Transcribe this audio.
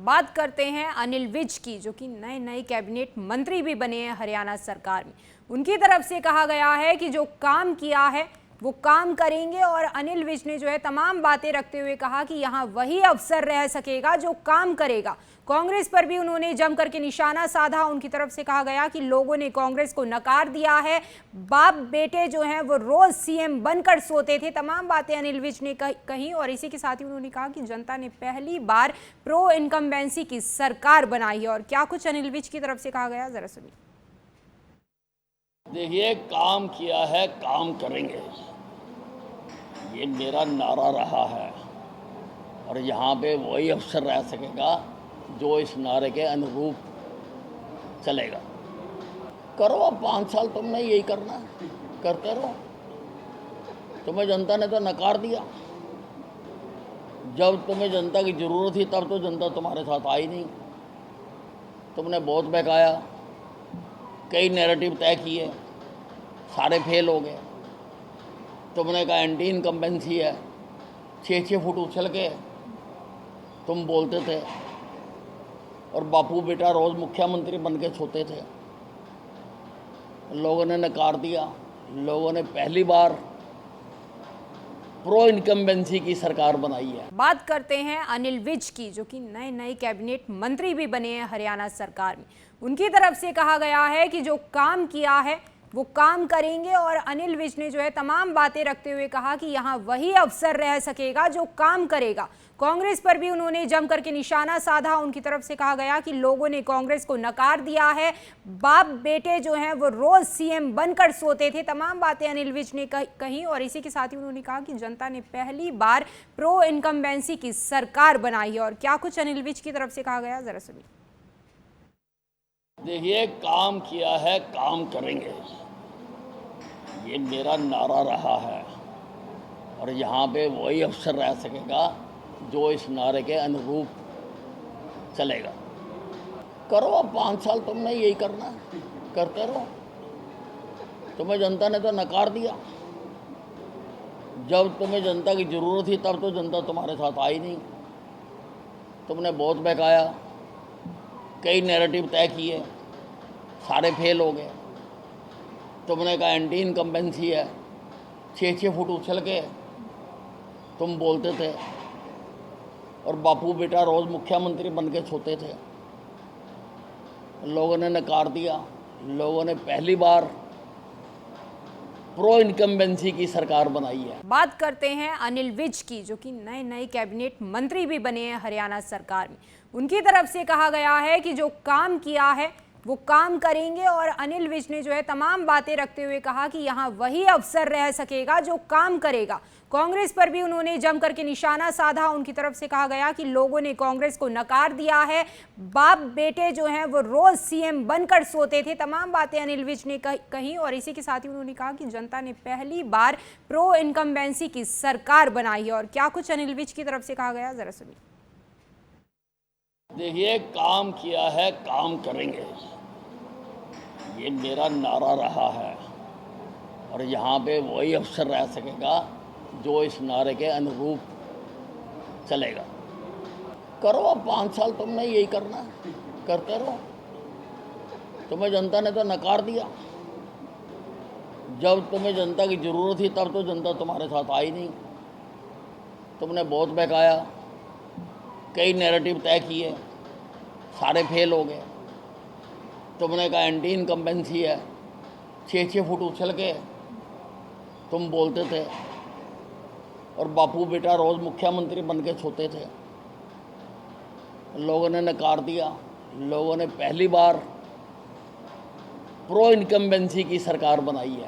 बात करते हैं अनिल विज की, जो कि नए कैबिनेट मंत्री भी बने हैं हरियाणा सरकार में। उनकी तरफ से कहा गया है कि जो काम किया है वो काम करेंगे, और अनिल विज ने जो है तमाम बातें रखते हुए कहा कि यहाँ वही अफसर रह सकेगा जो काम करेगा। कांग्रेस पर भी उन्होंने जम करके निशाना साधा। उनकी तरफ से कहा गया कि लोगों ने कांग्रेस को नकार दिया है, बाप बेटे जो हैं वो रोज सीएम बनकर सोते थे। तमाम बातें अनिल विज ने कही, और इसी के साथ ही उन्होंने कहा कि जनता ने पहली बार प्रो इनकम्बेंसी की सरकार बनाई है। और क्या कुछ अनिल विज की तरफ से कहा गया, जरा सुनिए। देखिए, काम किया है, काम करेंगे, ये मेरा नारा रहा है, और यहाँ पे वही अफसर रह सकेगा जो इस नारे के अनुरूप चलेगा। करो, अब 5 साल तुमने यही करना है, करते रहो। तुम्हें जनता ने तो नकार दिया। जब तुम्हें जनता की ज़रूरत थी तब तो जनता तुम्हारे साथ आई नहीं। तुमने बहुत बहकाया, कई नैरेटिव तय किए, सारे फेल हो गए। तुमने कहा एंटी इनकम्बेंसी है, 6-6 फुट उछल के तुम बोलते थे, और बापू बेटा रोज़ मुख्यमंत्री बन के सोते थे। लोगों ने नकार दिया। लोगों ने पहली बार प्रो इनकम्बेंसी की सरकार बनाई है। बात करते हैं अनिल विज की, जो कि नए कैबिनेट मंत्री भी बने हैं हरियाणा सरकार में। उनकी तरफ से कहा गया है कि जो काम किया है वो काम करेंगे, और अनिल विज ने जो है तमाम बातें रखते हुए कहा कि यहाँ वही अफसर रह सकेगा जो काम करेगा। कांग्रेस पर भी उन्होंने जम करके निशाना साधा। उनकी तरफ से कहा गया कि लोगों ने कांग्रेस को नकार दिया है, बाप बेटे जो हैं वो रोज सीएम बनकर सोते थे। तमाम बातें अनिल विज ने कही, और इसी के साथ ही उन्होंने कहा कि जनता ने पहली बार प्रो इनकम्बेंसी की सरकार बनाई है। और क्या कुछ अनिल विज की तरफ से कहा गया, जरा सुनिए। देखिए, काम किया है, काम करेंगे, ये मेरा नारा रहा है, और यहाँ पे वही अफसर रह सकेगा जो इस नारे के अनुरूप चलेगा। करो, अब 5 साल तुमने यही करना है, करते रहो। तुम्हें जनता ने तो नकार दिया। जब तुम्हें जनता की ज़रूरत थी तब तो जनता तुम्हारे साथ आई नहीं। तुमने बहुत बहकाया, कई नैरेटिव तय किए, सारे फेल हो गए। तुमने कहा एंटी इनकम्बेंसी है, 6-6 फुट उछल के तुम बोलते थे, और बापू बेटा रोज़ मुख्यमंत्री बन के सोते थे। लोगों ने नकार दिया। लोगों ने पहली बार प्रो इनकम्बेंसी की सरकार बनाई है। बात करते हैं अनिल विज की, जो कि नए कैबिनेट मंत्री भी बने हैं हरियाणा सरकार में। उनकी तरफ से कहा गया है कि जो काम किया है वो काम करेंगे, और अनिल विज ने जो है तमाम बातें रखते हुए कहा कि यहाँ वही अफसर रह सकेगा जो काम करेगा। कांग्रेस पर भी उन्होंने जम करके निशाना साधा। उनकी तरफ से कहा गया कि लोगों ने कांग्रेस को नकार दिया है, बाप बेटे जो हैं वो रोज सीएम बनकर सोते थे। तमाम बातें अनिल विज ने कही, और इसी के साथ ही उन्होंने कहा कि जनता ने पहली बार प्रो इनकम्बेंसी की सरकार बनाई है। और क्या कुछ अनिल विज की तरफ से कहा गया, जरा सुनिए। देखिए, काम किया है, काम करेंगे, ये मेरा नारा रहा है, और यहाँ पे वही अफसर रह सकेगा जो इस नारे के अनुरूप चलेगा। करो, अब 5 साल तुमने यही करना है, करते रहो। तुम्हें जनता ने तो नकार दिया। जब तुम्हें जनता की ज़रूरत थी तब तो जनता तुम्हारे साथ आई नहीं। तुमने बहुत बहकाया, कई नैरेटिव तय किए, सारे फेल हो गए। तुमने कहा एंटी इनकम्बेंसी है, 6-6 फुट उछल के तुम बोलते थे, और बापू बेटा रोज़ मुख्यमंत्री बन के सोते थे। लोगों ने नकार दिया। लोगों ने पहली बार प्रो इनकम्बेंसी की सरकार बनाई है।